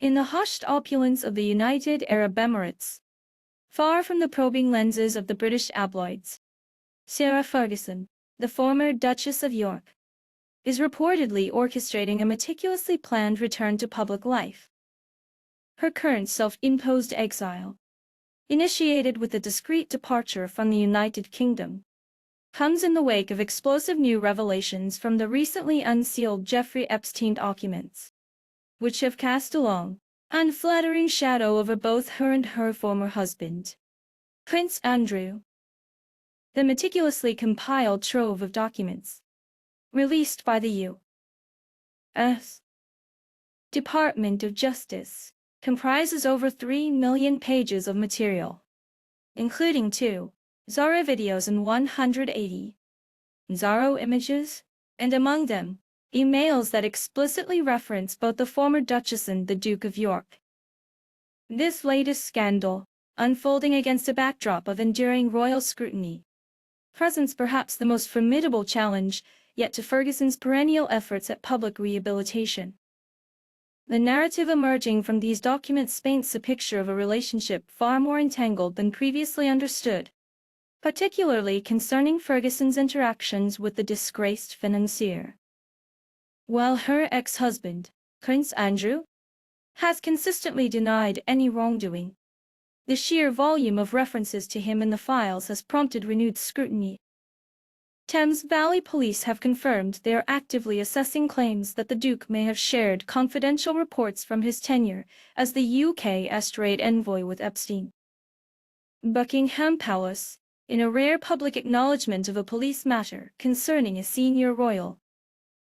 In the hushed opulence of the United Arab Emirates, far from the probing lenses of the British tabloids, Sarah Ferguson, the former Duchess of York, is reportedly orchestrating a meticulously planned return to public life. Her current self-imposed exile, initiated with a discreet departure from the United Kingdom, comes in the wake of explosive new revelations from the recently unsealed Jeffrey Epstein documents, which have cast a long, unflattering shadow over both her and her former husband, Prince Andrew. The meticulously compiled trove of documents, released by the U.S. Department of Justice, comprises over 3 million pages of material, including 2 Zorro videos and 180 Zorro images, and among them, emails that explicitly reference both the former Duchess and the Duke of York. This latest scandal, unfolding against a backdrop of enduring royal scrutiny, presents perhaps the most formidable challenge yet to Ferguson's perennial efforts at public rehabilitation. The narrative emerging from these documents paints a picture of a relationship far more entangled than previously understood, particularly concerning Ferguson's interactions with the disgraced financier. While her ex-husband, Prince Andrew, has consistently denied any wrongdoing, the sheer volume of references to him in the files has prompted renewed scrutiny. Thames Valley Police have confirmed they are actively assessing claims that the Duke may have shared confidential reports from his tenure as the UK's trade envoy with Epstein. Buckingham Palace, in a rare public acknowledgement of a police matter concerning a senior royal,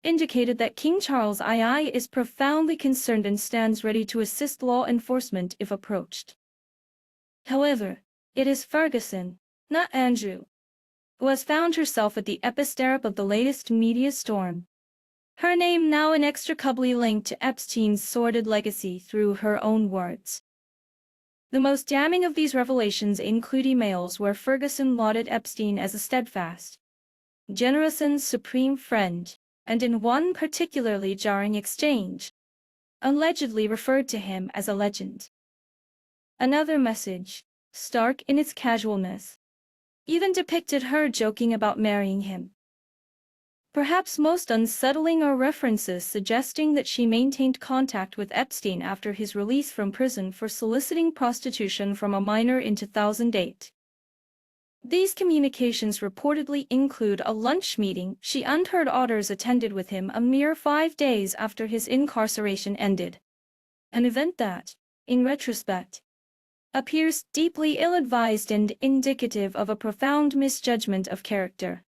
indicated that King Charles II is profoundly concerned and stands ready to assist law enforcement if approached. However, it is Ferguson, not Andrew, who has found herself at the epicenter of the latest media storm, her name now inextricably linked to Epstein's sordid legacy through her own words. The most damning of these revelations include emails where Ferguson lauded Epstein as a steadfast, generous and supreme friend, and in one particularly jarring exchange, allegedly referred to him as a legend. Another message, stark in its casualness, even depicted her joking about marrying him. Perhaps most unsettling are references suggesting that she maintained contact with Epstein after his release from prison for soliciting prostitution from a minor in 2008. These communications reportedly include a lunch meeting she and her daughters attended with him a mere 5 days after his incarceration ended, an event that, in retrospect, appears deeply ill-advised and indicative of a profound misjudgment of character.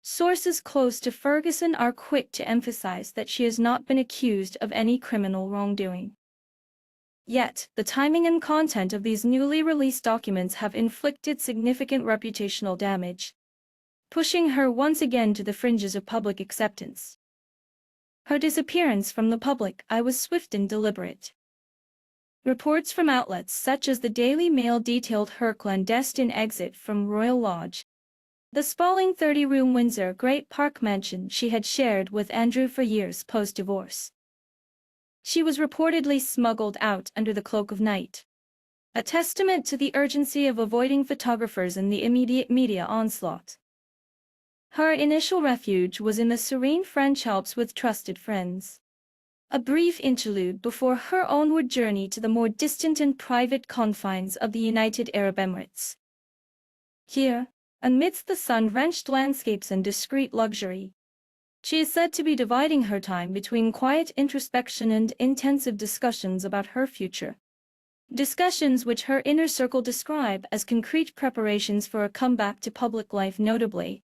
Sources close to Ferguson are quick to emphasize that she has not been accused of any criminal wrongdoing. Yet, the timing and content of these newly released documents have inflicted significant reputational damage, pushing her once again to the fringes of public acceptance. Her disappearance from the public eye was swift and deliberate. Reports from outlets such as the Daily Mail detailed her clandestine exit from Royal Lodge, the sprawling 30-room Windsor Great Park mansion she had shared with Andrew for years post-divorce. She was reportedly smuggled out under the cloak of night, a testament to the urgency of avoiding photographers in the immediate media onslaught. Her initial refuge was in the serene French Alps with trusted friends, a brief interlude before her onward journey to the more distant and private confines of the United Arab Emirates. Here, amidst the sun-drenched landscapes and discreet luxury, she is said to be dividing her time between quiet introspection and intensive discussions about her future. Discussions which her inner circle describe as concrete preparations for a comeback to public life, notably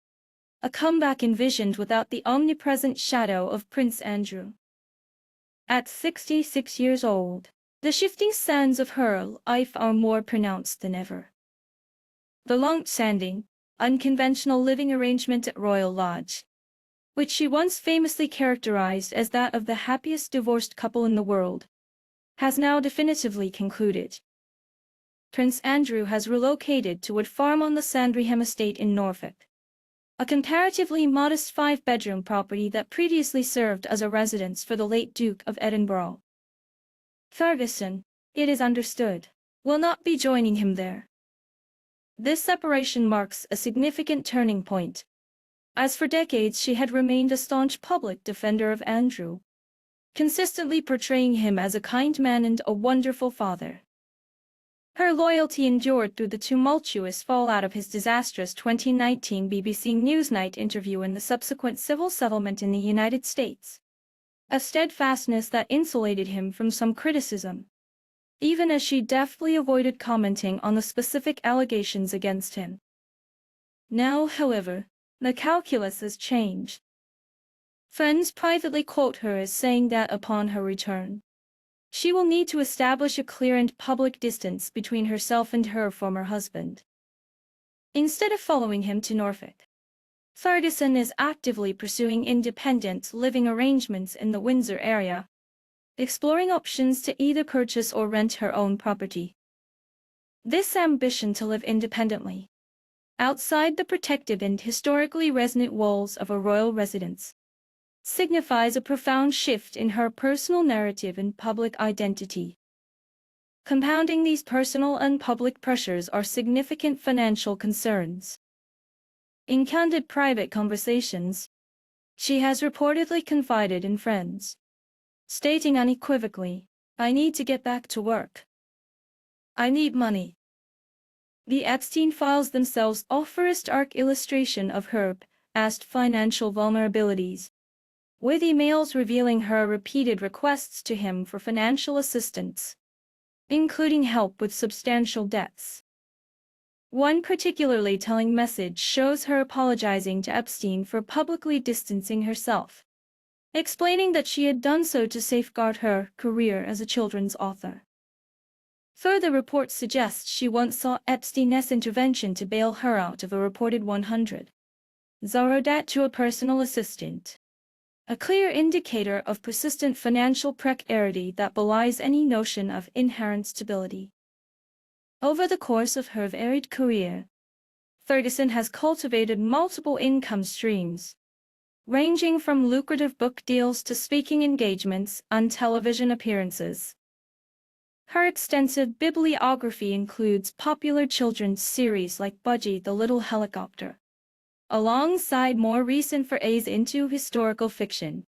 a comeback envisioned without the omnipresent shadow of Prince Andrew. At 66 years old, the shifting sands of her life are more pronounced than ever. The long-standing, unconventional living arrangement at Royal Lodge, which she once famously characterized as that of the happiest divorced couple in the world, has now definitively concluded. Prince Andrew has relocated to a farm on the Sandringham estate in Norfolk, a comparatively modest 5-bedroom property that previously served as a residence for the late Duke of Edinburgh. Ferguson, it is understood, will not be joining him there. This separation marks a significant turning point, as for decades she had remained a staunch public defender of Andrew, consistently portraying him as a kind man and a wonderful father. Her loyalty endured through the tumultuous fallout of his disastrous 2019 BBC Newsnight interview and the subsequent civil settlement in the United States, a steadfastness that insulated him from some criticism, even as she deftly avoided commenting on the specific allegations against him. Now, however, the calculus has changed. Friends privately quote her as saying that upon her return, she will need to establish a clear and public distance between herself and her former husband. Instead of following him to Norfolk, Ferguson is actively pursuing independent living arrangements in the Windsor area, exploring options to either purchase or rent her own property. This ambition to live independently, outside the protective and historically resonant walls of a royal residence, signifies a profound shift in her personal narrative and public identity. Compounding these personal and public pressures are significant financial concerns. In candid private conversations, she has reportedly confided in friends, stating unequivocally, "I need to get back to work. I need money." The Epstein files themselves offer a stark illustration of her past financial vulnerabilities, with emails revealing her repeated requests to him for financial assistance, including help with substantial debts. One particularly telling message shows her apologizing to Epstein for publicly distancing herself, explaining that she had done so to safeguard her career as a children's author. Further reports suggest she once sought Epstein's intervention to bail her out of a reported $100,000 debt to a personal assistant, a clear indicator of persistent financial precarity that belies any notion of inherent stability. Over the course of her varied career, Ferguson has cultivated multiple income streams, ranging from lucrative book deals to speaking engagements and television appearances. Her extensive bibliography includes popular children's series like Budgie the Little Helicopter, alongside more recent forays into historical fiction.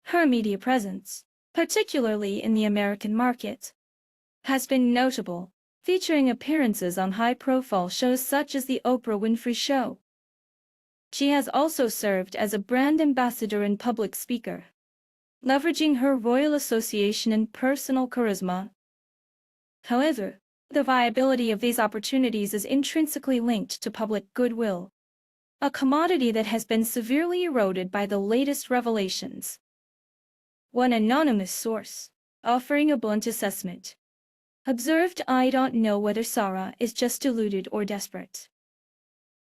Her media presence, particularly in the American market, has been notable, featuring appearances on high-profile shows such as The Oprah Winfrey Show. She has also served as a brand ambassador and public speaker, leveraging her royal association and personal charisma. However, the viability of these opportunities is intrinsically linked to public goodwill, a commodity that has been severely eroded by the latest revelations. One anonymous source, offering a blunt assessment, observed, "I don't know whether Sarah is just deluded or desperate.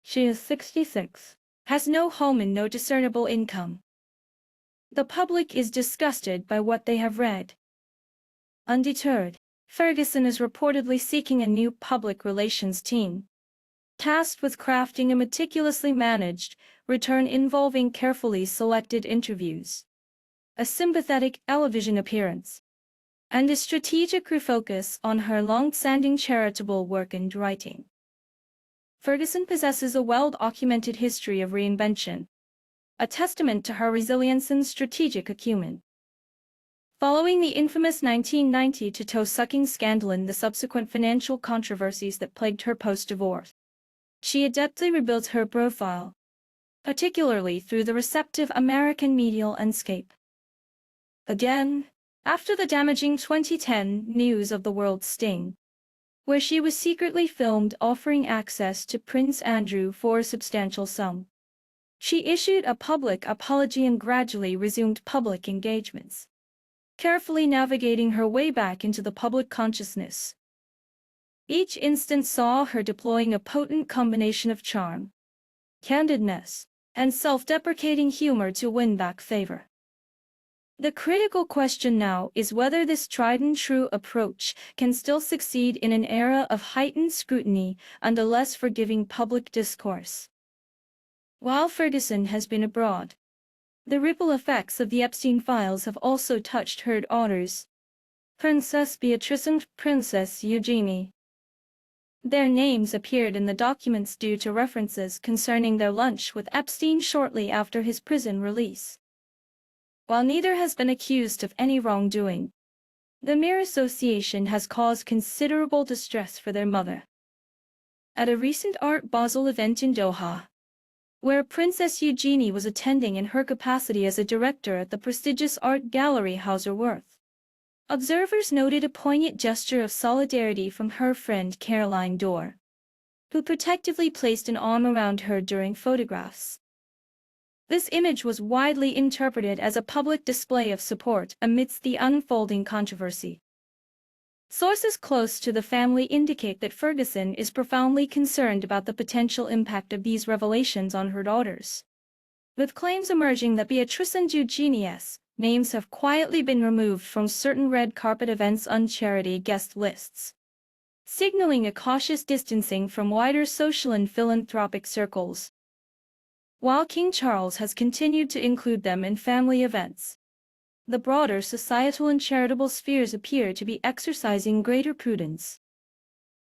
She is 66, has no home and no discernible income. The public is disgusted by what they have read." Undeterred, Ferguson is reportedly seeking a new public relations team, tasked with crafting a meticulously managed return involving carefully selected interviews, a sympathetic television appearance, and a strategic refocus on her long-standing charitable work and writing. Ferguson possesses a well-documented history of reinvention, a testament to her resilience and strategic acumen. Following the infamous 1990 toe-sucking scandal and the subsequent financial controversies that plagued her post-divorce, she adeptly rebuilt her profile, particularly through the receptive American media landscape. Again, after the damaging 2010 News of the World sting, where she was secretly filmed offering access to Prince Andrew for a substantial sum, she issued a public apology and gradually resumed public engagements, carefully navigating her way back into the public consciousness. Each instance saw her deploying a potent combination of charm, candidness, and self-deprecating humor to win back favor. The critical question now is whether this tried-and-true approach can still succeed in an era of heightened scrutiny and a less forgiving public discourse. While Ferguson has been abroad, the ripple effects of the Epstein files have also touched her daughters. Princess Beatrice and Princess Eugenie. Their names appeared in the documents due to references concerning their lunch with Epstein shortly after his prison release. While neither has been accused of any wrongdoing, the mere association has caused considerable distress for their mother. At a recent Art Basel event in Doha, where Princess Eugenie was attending in her capacity as a director at the prestigious art gallery Hauserwerth, observers noted a poignant gesture of solidarity from her friend Caroline Dorr, who protectively placed an arm around her during photographs. This image was widely interpreted as a public display of support amidst the unfolding controversy. Sources close to the family indicate that Ferguson is profoundly concerned about the potential impact of these revelations on her daughters, with claims emerging that Beatrice and Eugenie's names have quietly been removed from certain red carpet events on charity guest lists, signaling a cautious distancing from wider social and philanthropic circles. While King Charles has continued to include them in family events, the broader societal and charitable spheres appear to be exercising greater prudence.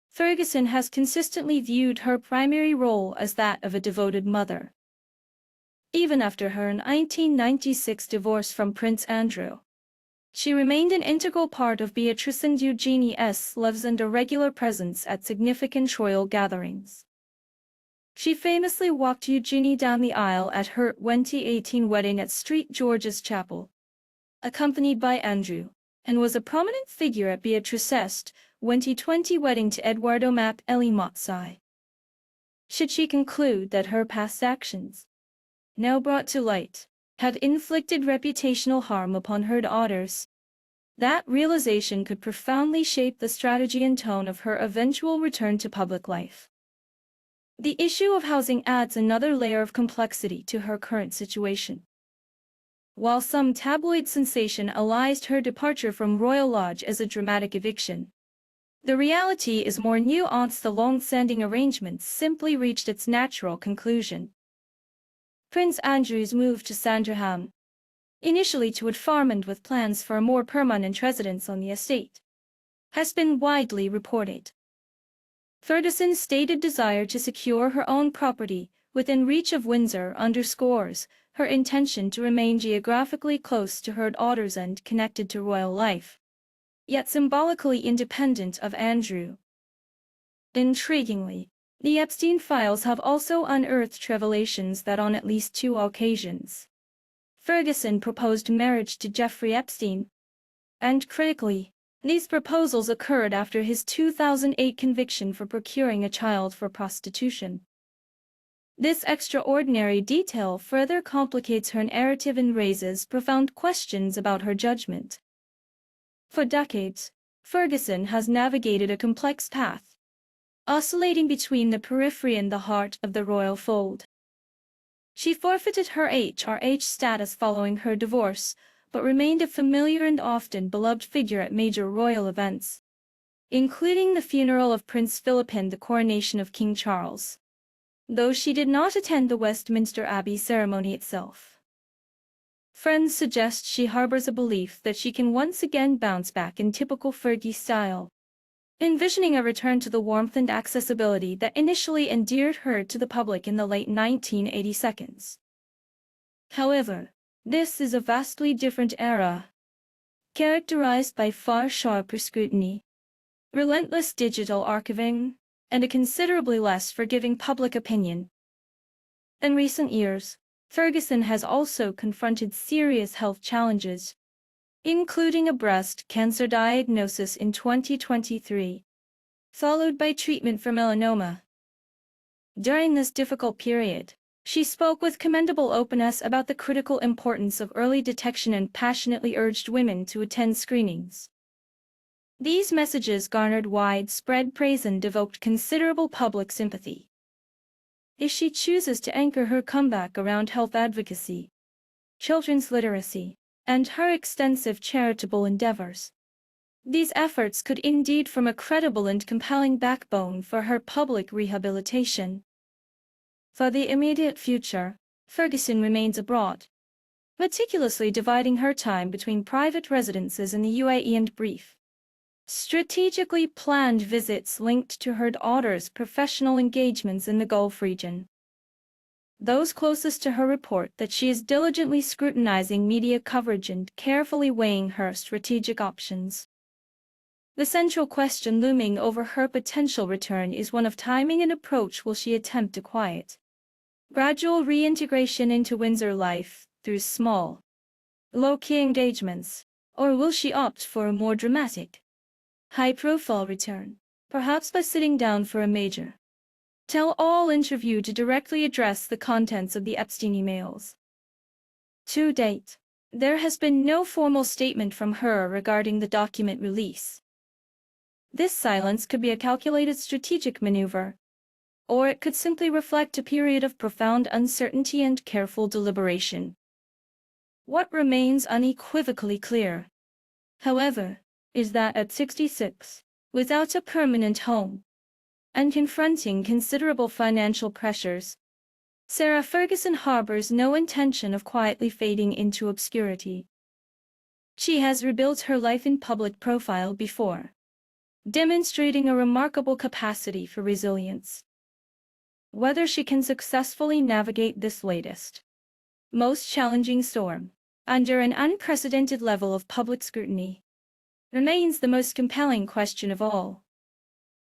Ferguson has consistently viewed her primary role as that of a devoted mother. Even after her 1996 divorce from Prince Andrew, she remained an integral part of Beatrice and Eugenie's lives and a regular presence at significant royal gatherings. She famously walked Eugenie down the aisle at her 2018 wedding at St. George's Chapel, accompanied by Andrew, and was a prominent figure at Beatrice's 2020 wedding to Edoardo Mappelli Mozzi. Should she conclude that her past actions, now brought to light, had inflicted reputational harm upon her daughters, that realization could profoundly shape the strategy and tone of her eventual return to public life. The issue of housing adds another layer of complexity to her current situation. While some tabloid sensationalized her departure from Royal Lodge as a dramatic eviction, the reality is more nuanced. The long-standing arrangement simply reached its natural conclusion. Prince Andrew's move to Sandringham, initially to Wood Farm and with plans for a more permanent residence on the estate, has been widely reported. Ferguson's stated desire to secure her own property within reach of Windsor underscores her intention to remain geographically close to her daughters and connected to royal life, yet symbolically independent of Andrew. Intriguingly, the Epstein files have also unearthed revelations that on at least 2 occasions, Ferguson proposed marriage to Jeffrey Epstein, and critically, these proposals occurred after his 2008 conviction for procuring a child for prostitution. This extraordinary detail further complicates her narrative and raises profound questions about her judgment. For decades, Ferguson has navigated a complex path, oscillating between the periphery and the heart of the royal fold. She forfeited her HRH status following her divorce, but remained a familiar and often beloved figure at major royal events, including the funeral of Prince Philip and the coronation of King Charles, though she did not attend the Westminster Abbey ceremony itself. Friends suggest she harbors a belief that she can once again bounce back in typical Fergie style, envisioning a return to the warmth and accessibility that initially endeared her to the public in the late 1980s. However, this is a vastly different era, characterized by far sharper scrutiny, relentless digital archiving, and a considerably less forgiving public opinion. In recent years, Ferguson has also confronted serious health challenges, including a breast cancer diagnosis in 2023, followed by treatment for melanoma. During this difficult period, she spoke with commendable openness about the critical importance of early detection and passionately urged women to attend screenings. These messages garnered widespread praise and evoked considerable public sympathy. If she chooses to anchor her comeback around health advocacy, children's literacy, and her extensive charitable endeavors, these efforts could indeed form a credible and compelling backbone for her public rehabilitation. For the immediate future, Ferguson remains abroad, meticulously dividing her time between private residences in the UAE and brief, strategically planned visits linked to her daughter's professional engagements in the Gulf region. Those closest to her report that she is diligently scrutinizing media coverage and carefully weighing her strategic options. The central question looming over her potential return is one of timing and approach. Will she attempt a quiet, gradual reintegration into Windsor life through small, low-key engagements, or will she opt for a more dramatic, high-profile return, perhaps by sitting down for a major tell-all interview to directly address the contents of the Epstein emails? To date, there has been no formal statement from her regarding the document release. This silence could be a calculated strategic maneuver, or it could simply reflect a period of profound uncertainty and careful deliberation. What remains unequivocally clear, however, is that at 66, without a permanent home, and confronting considerable financial pressures, Sarah Ferguson harbors no intention of quietly fading into obscurity. She has rebuilt her life in public profile before, demonstrating a remarkable capacity for resilience. Whether she can successfully navigate this latest, most challenging storm, under an unprecedented level of public scrutiny, remains the most compelling question of all.